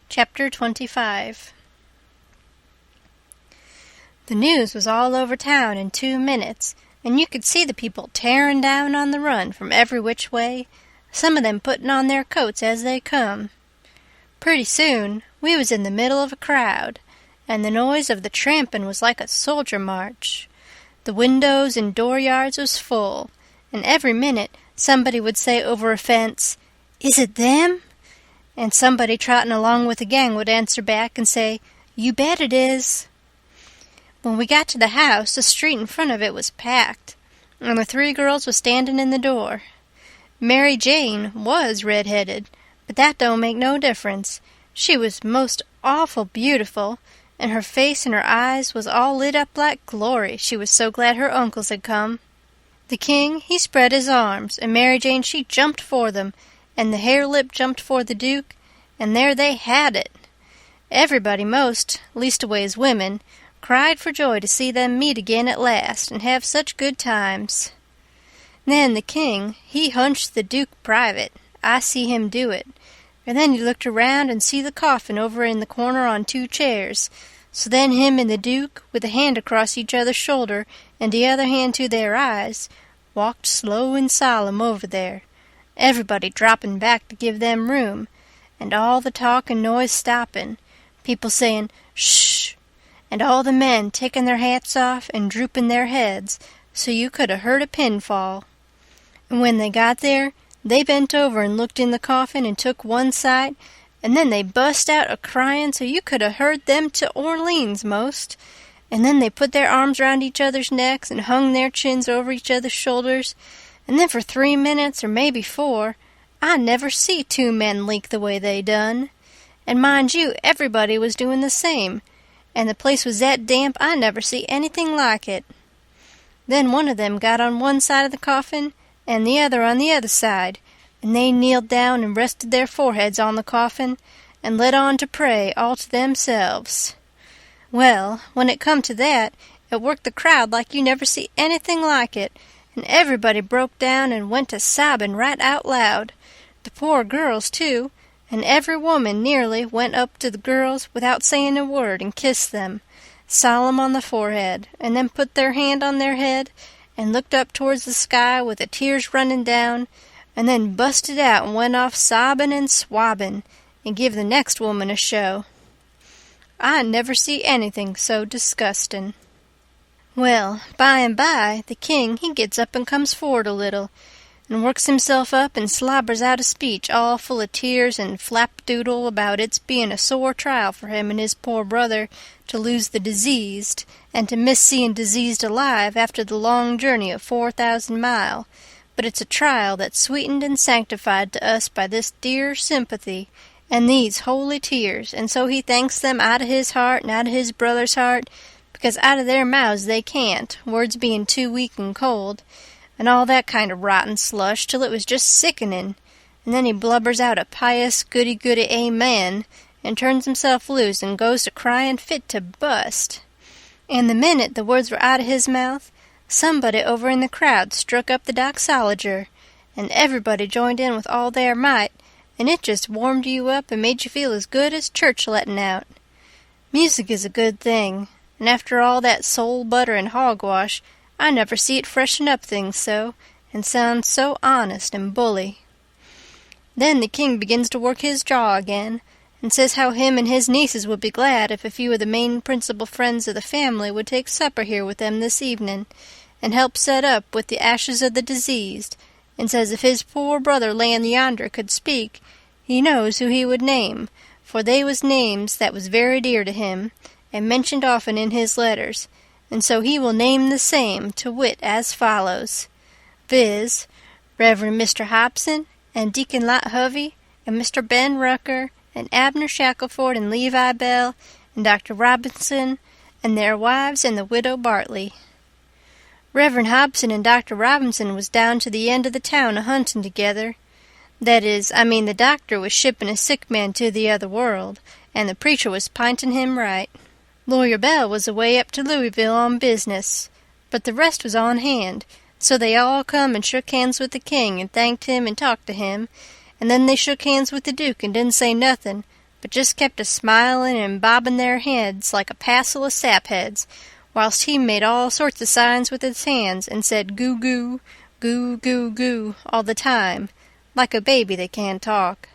Chapter 25. The news was all over town in 2 minutes, and you could see the people tearing down on the run from every which way, some of them putting on their coats as they come. Pretty soon we was in the middle of a crowd, and the noise of the trampin' was like a soldier march. The windows and dooryards was full, and every minute somebody would say over a fence, "Is it them?" And somebody trotting along with the gang would answer back and say, "You bet it is." When we got to the house, the street in front of it was packed, and the 3 girls was standing in the door. Mary Jane was red-headed, but that don't make no difference. She was most awful beautiful, and her face and her eyes was all lit up like glory, she was so glad her uncles had come. The king, he spread his arms, and Mary Jane, she jumped for them, and the hare-lip jumped for the duke, and there they had it. Everybody most, leastways women, cried for joy to see them meet again at last and have such good times. Then the king, he hunched the duke private. I see him do it. And then he looked around and see the coffin over in the corner on 2 chairs. So then him and the duke, with a hand across each other's shoulder and the other hand to their eyes, walked slow and solemn over there, everybody dropping back to give them room, and all the talk and noise stopping, people saying, "Shh," and all the men taking their hats off and drooping their heads, so you could 'a' heard a pin fall. And when they got there, they bent over and looked in the coffin and took one sight, and then they bust out a-crying so you could 'a' heard them to Orleans most, and then they put their arms round each other's necks and hung their chins over each other's shoulders, and then for 3 minutes, or maybe 4, I never see 2 men leak the way they done. And mind you, everybody was doing the same, and the place was that damp I never see anything like it. Then one of them got on one side of the coffin, and the other on the other side, and they kneeled down and rested their foreheads on the coffin, and let on to pray all to themselves. Well, when it come to that, it worked the crowd like you never see anything like it, and everybody broke down and went to sobbing right out loud. The poor girls, too, and every woman nearly went up to the girls without saying a word and kissed them, solemn on the forehead, and then put their hand on their head and looked up towards the sky with the tears running down, and then busted out and went off sobbing and swabbing, and give the next woman a show. I never see anything so disgusting. Well, by and by, the king, he gets up and comes forward a little, and works himself up and slobbers out a speech all full of tears and flapdoodle about its being a sore trial for him and his poor brother to lose the diseased, and to miss seeing diseased alive after the long journey of 4,000 mile, but it's a trial that's sweetened and sanctified to us by this dear sympathy and these holy tears, and so he thanks them out of his heart and out of his brother's heart, because out of their mouths they can't, words being too weak and cold, and all that kind of rotten slush, till it was just sickening, and then he blubbers out a pious goody-goody amen, and turns himself loose and goes to crying fit to bust. And the minute the words were out of his mouth, somebody over in the crowd struck up the doxologer, and everybody joined in with all their might, and it just warmed you up and made you feel as good as church letting out. Music is a good thing, and after all that soul butter and hogwash, I never see it freshen up things so, and sound so honest and bully. Then the king begins to work his jaw again, and says how him and his nieces would be glad if a few of the main principal friends of the family would take supper here with them this evening, and help set up with the ashes of the diseased, and says if his poor brother layin' yonder could speak, he knows who he would name, for they was names that was very dear to him, and mentioned often in his letters, and so he will name the same, to wit, as follows, viz., Reverend Mr. Hobson, and Deacon Lot Hovey, and Mr. Ben Rucker, and Abner Shackelford, and Levi Bell, and Dr. Robinson, and their wives, and the widow Bartley. Reverend Hobson and Dr. Robinson was down to the end of the town a-hunting together. That is, the doctor was shipping a sick man to the other world, and the preacher was pinting him right. Lawyer Bell was away up to Louisville on business, but the rest was on hand, so they all come and shook hands with the king and thanked him and talked to him, and then they shook hands with the duke and didn't say nothing, but just kept a-smilin' and bobbing their heads like a passel of sapheads, whilst he made all sorts of signs with his hands and said goo-goo, goo-goo-goo all the time, like a baby that can't talk.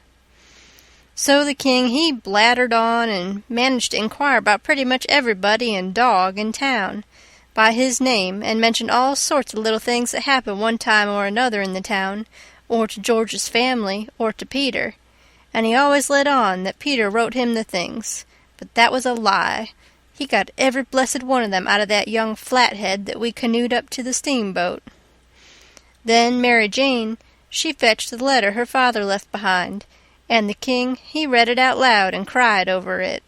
So the king he blattered on and managed to inquire about pretty much everybody and dog in town by his name, and mentioned all sorts of little things that happened one time or another in the town, or to George's family, or to Peter, and he always let on that Peter wrote him the things, but that was a lie. He got every blessed one of them out of that young flathead that we canoed up to the steamboat. Then Mary Jane, she fetched the letter her father left behind, and the king he read it out loud and cried over it.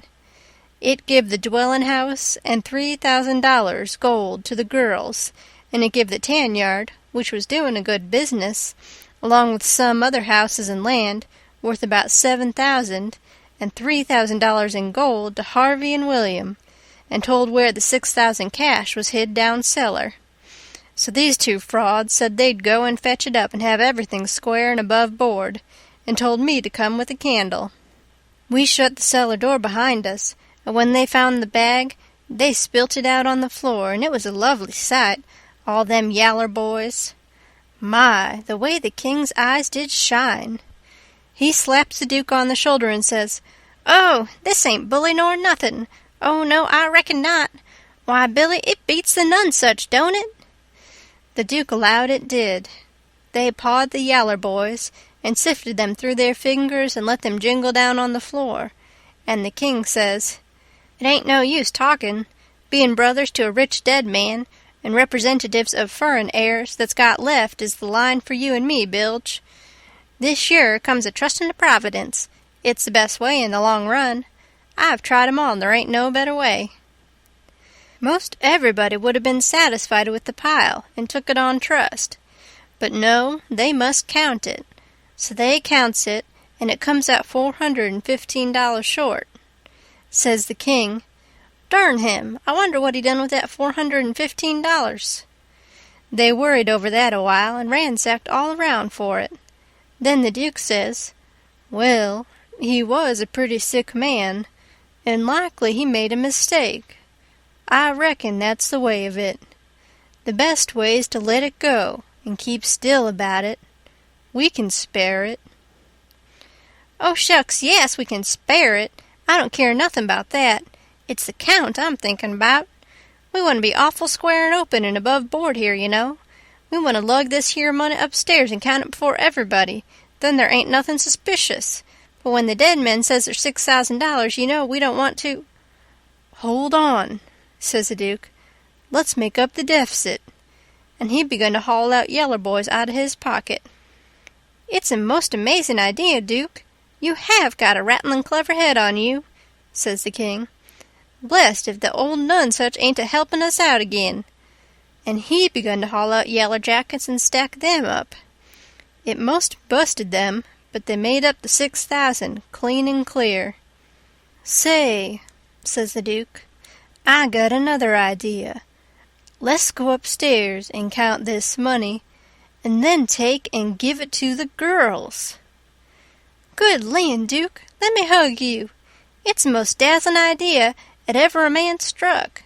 It give the dwellin'-house and $3,000 gold to the girls, and it give the tan-yard, which was doing a good business, along with some other houses and land, worth about $7,000, and $3,000 in gold to Harvey and William, and told where the $6,000 cash was hid down cellar. So these two frauds said they'd go and fetch it up and have everything square and above board, and told me to come with a candle. We shut the cellar door behind us, and when they found the bag, they spilt it out on the floor, and it was a lovely sight, all them yaller boys. My, the way the king's eyes did shine! He slaps the Duke on the shoulder and says, "Oh, this ain't bully nor nothing. Oh, no, I reckon not. Why, Billy, it beats the Nonsuch, don't it?" The Duke allowed it did. They pawed the yaller boys, and sifted them through their fingers and let them jingle down on the floor, and the king says, "It ain't no use talking, being brothers to a rich dead man, and representatives of furrin heirs that's got left is the line for you and me, Bilge. This yer comes a trustin' to Providence. It's the best way in the long run. I've tried 'em all, and there ain't no better way." Most everybody would have been satisfied with the pile and took it on trust, but no, they must count it. So they counts it, and it comes out $415 short. Says the king, "Darn him, I wonder what he done with that $415. They worried over that a while and ransacked all around for it. Then the Duke says, "Well, he was a pretty sick man, and likely he made a mistake. I reckon that's the way of it. The best way's to let it go and keep still about it. We can spare it." "Oh, shucks, yes, we can spare it. I don't care nothing about that. It's the count I'm thinking about. We want to be awful square and open and above board here, you know. We want to lug this here money upstairs and count it before everybody. Then there ain't nothing suspicious. But when the dead men says there's $6,000, you know we don't want to—" "Hold on," says the Duke. "Let's make up the deficit." And he begun to haul out yeller boys out of his pocket. "It's a most amazing idea, Duke. You have got a rattlin' clever head on you," says the king. "Blest if the old Nonsuch ain't a-helpin' us out again." And he begun to haul out yaller jackets and stack them up. It most busted them, but they made up the $6,000 clean and clear. "Say," says the Duke, "I got another idea. Let's go upstairs and count this money, and then take and give it to the girls." "Good land, Duke, let me hug you. It's the most dazzling idea 'at ever a man struck.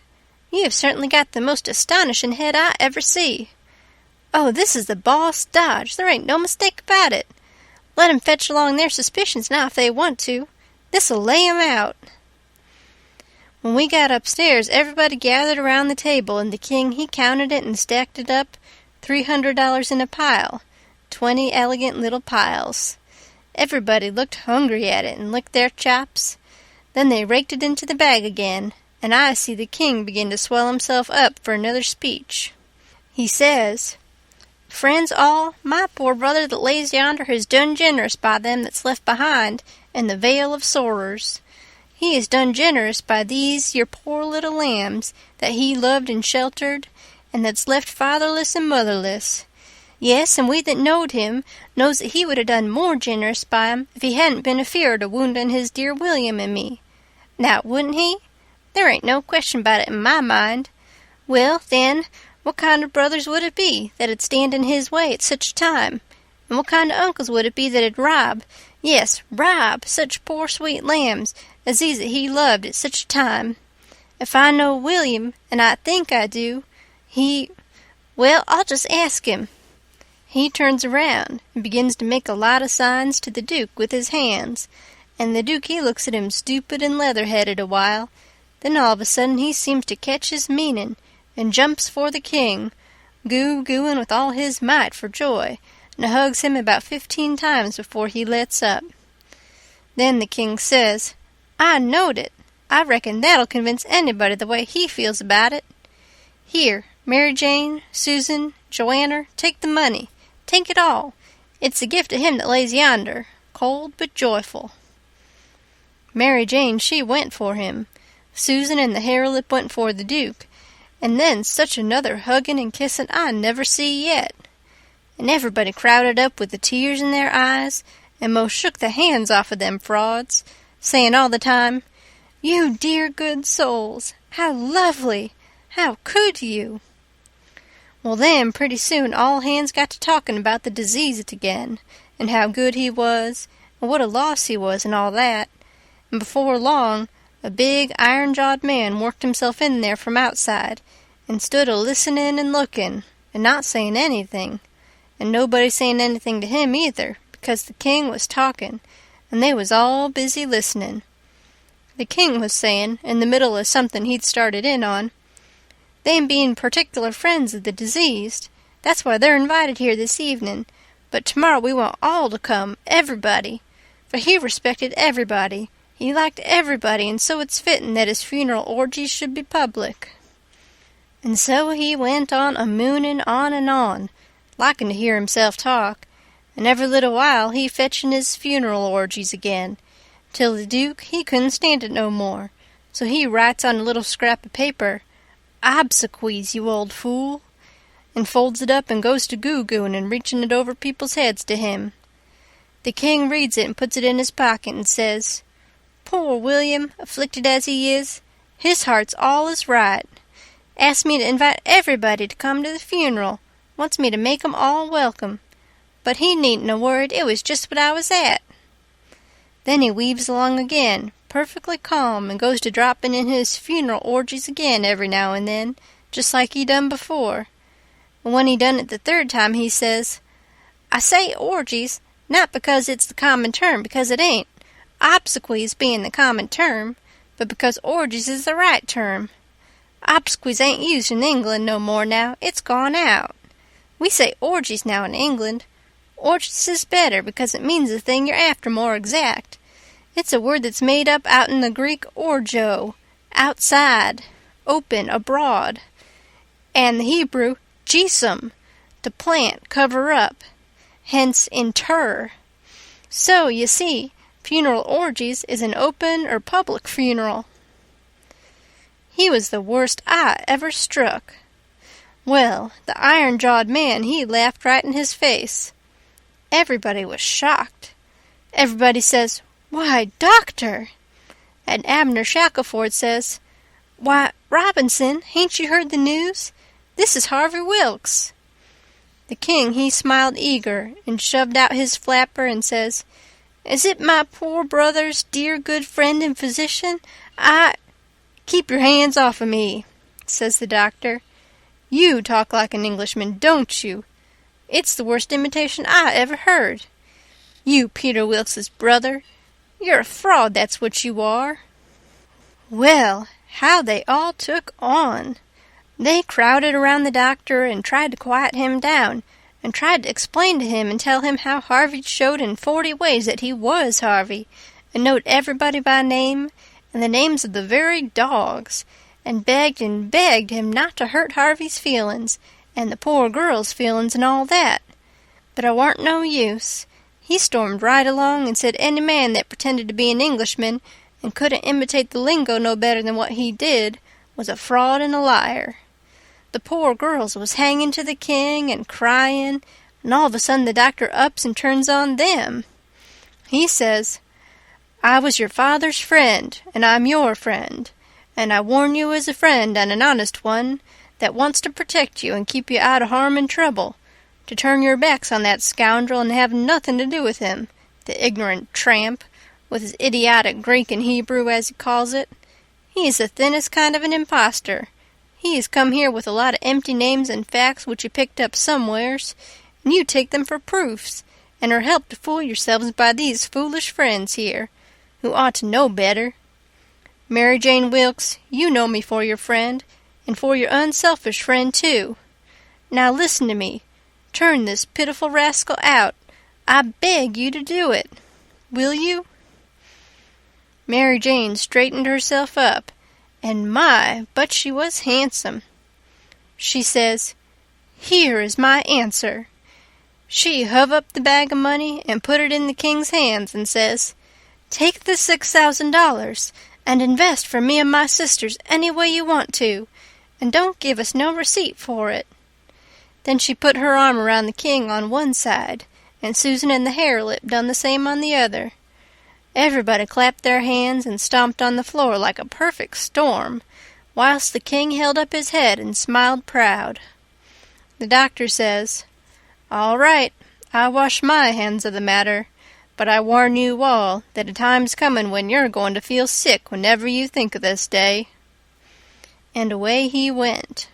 You have certainly got the most astonishin' head I ever see. Oh, this is the boss dodge, there ain't no mistake about it. Let 'em fetch along their suspicions now if they want to. This'll lay 'em out." When we got upstairs, everybody gathered around the table, and the king he counted it and stacked it up, $300 in a pile, 20 elegant little piles. Everybody looked hungry at it and licked their chops. Then they raked it into the bag again, and I see the king begin to swell himself up for another speech. He says, "Friends all, my poor brother that lays yonder has done generous by them that's left behind in the Vale of Sorrers. He has done generous by these your poor little lambs that he loved and sheltered, and that's left fatherless and motherless. Yes, and we that knowed him knows that he would have done more generous by 'em if he hadn't been afeard of woundin' his dear William and me. Now, wouldn't he? There ain't no question about it in my mind. Well, then, what kind of brothers would it be that'd stand in his way at such a time? And what kind of uncles would it be that'd rob Yes, rob such poor sweet lambs as these that he loved at such a time. If I know William, and I think I do, well, I'll just ask him." He turns around and begins to make a lot of signs to the Duke with his hands, and the Duke he looks at him stupid and leather-headed a while. Then all of a sudden he seems to catch his meaning, and jumps for the king, goo-gooing with all his might for joy, and hugs him about 15 times before he lets up. Then the king says, "I knowed it. I reckon that'll convince anybody the way he feels about it. Here, Mary Jane, Susan, Joanner, take the money. Take it all. It's the gift of him that lays yonder, cold but joyful." Mary Jane, she went for him. Susan and the hare-lip went for the Duke, and then such another hugging and kissing I never see yet. And everybody crowded up with the tears in their eyes, and most shook the hands off of them frauds, saying all the time, "You dear good souls, how lovely! How could you?" Well, then, pretty soon all hands got to talking about the disease again, and how good he was, and what a loss he was, and all that. And before long, a big iron-jawed man worked himself in there from outside, and stood a-listening and looking, and not saying anything, and nobody saying anything to him either, because the king was talking, and they was all busy listening. The king was saying, in the middle of something he'd started in on, "Them being particular friends of the diseased, that's why they're invited here this evening, but tomorrow we want all to come, everybody, for he respected everybody, he liked everybody, and so it's fitting that his funeral orgies should be public." And so he went on a-mooning on and on, liking to hear himself talk, and every little while he fetching his funeral orgies again, till the Duke he couldn't stand it no more, so he writes on a little scrap of paper, "Obsequies, you old fool," and folds it up and goes to goo-gooing and reaching it over people's heads to him. The king reads it and puts it in his pocket and says, "Poor William, afflicted as he is, his heart's all is right. Asked me to invite everybody to come to the funeral, wants me to make 'em all welcome, but he needn't a worried, it was just what I was at." Then he weaves along again, perfectly calm, and goes to dropping in his funeral orgies again every now and then, just like he done before. And when he done it the third time, he says, "I say orgies, not because it's the common term, because it ain't, obsequies being the common term, but because orgies is the right term. Obsequies ain't used in England no more now, it's gone out. We say orgies now in England. Orgies is better because it means the thing you're after more exact. It's a word that's made up out in the Greek orgo, outside, open, abroad, and the Hebrew jesum, to plant, cover up, hence inter. So, you see, funeral orgies is an open or public funeral." He was the worst I ever struck. Well, the iron-jawed man, he laughed right in his face. Everybody was shocked. Everybody says, "Why, Doctor!" And Abner Shackelford says, "Why, Robinson, hain't you heard the news? This is Harvey Wilkes." The king, he smiled eager, and shoved out his flapper, and says, "Is it my poor brother's dear good friend and physician? "Keep your hands off of me," says the doctor. "You talk like an Englishman, don't you? It's the worst imitation I ever heard. You Peter Wilkes's brother. You're a fraud, that's what you are." Well, how they all took on! They crowded around the doctor and tried to quiet him down, and tried to explain to him and tell him how Harvey showed in 40 ways that he was Harvey, and knowed everybody by name, and the names of the very dogs, and begged him not to hurt Harvey's feelings, and the poor girl's feelings and all that. But it warn't no use. He stormed right along and said any man that pretended to be an Englishman and couldn't imitate the lingo no better than what he did was a fraud and a liar. The poor girls was hanging to the king and crying, and all of a sudden the doctor ups and turns on them. He says, "I was your father's friend, and I'm your friend, and I warn you as a friend and an honest one that wants to protect you and keep you out of harm and trouble, to turn your backs on that scoundrel and have nothing to do with him. the ignorant tramp, with his idiotic Greek and Hebrew, as he calls it. He is the thinnest kind of an impostor. He has come here with a lot of empty names and facts which he picked up somewheres, and you take them for proofs, and are helped to fool yourselves by these foolish friends here, who ought to know better. Mary Jane Wilkes, you know me for your friend, and for your unselfish friend, too. Now listen to me. Turn this pitiful rascal out. I beg you to do it. Will you?" Mary Jane straightened herself up, and my, but she was handsome. She says, "Here is my answer." She hove up the bag of money and put it in the king's hands and says, "Take the $6,000 and invest for me and my sisters any way you want to, and don't give us no receipt for it." Then she put her arm around the king on one side, and Susan and the Harelip done the same on the other. Everybody clapped their hands and stomped on the floor like a perfect storm, whilst the king held up his head and smiled proud. The doctor says, "All right, I wash my hands of the matter, but I warn you all that a time's coming when you're going to feel sick whenever you think of this day." And away he went.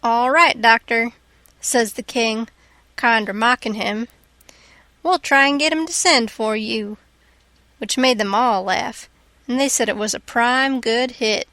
"All right, doctor," says the king, kinder mocking him. "We'll try and get him to send for you," which made them all laugh, and they said it was a prime good hit.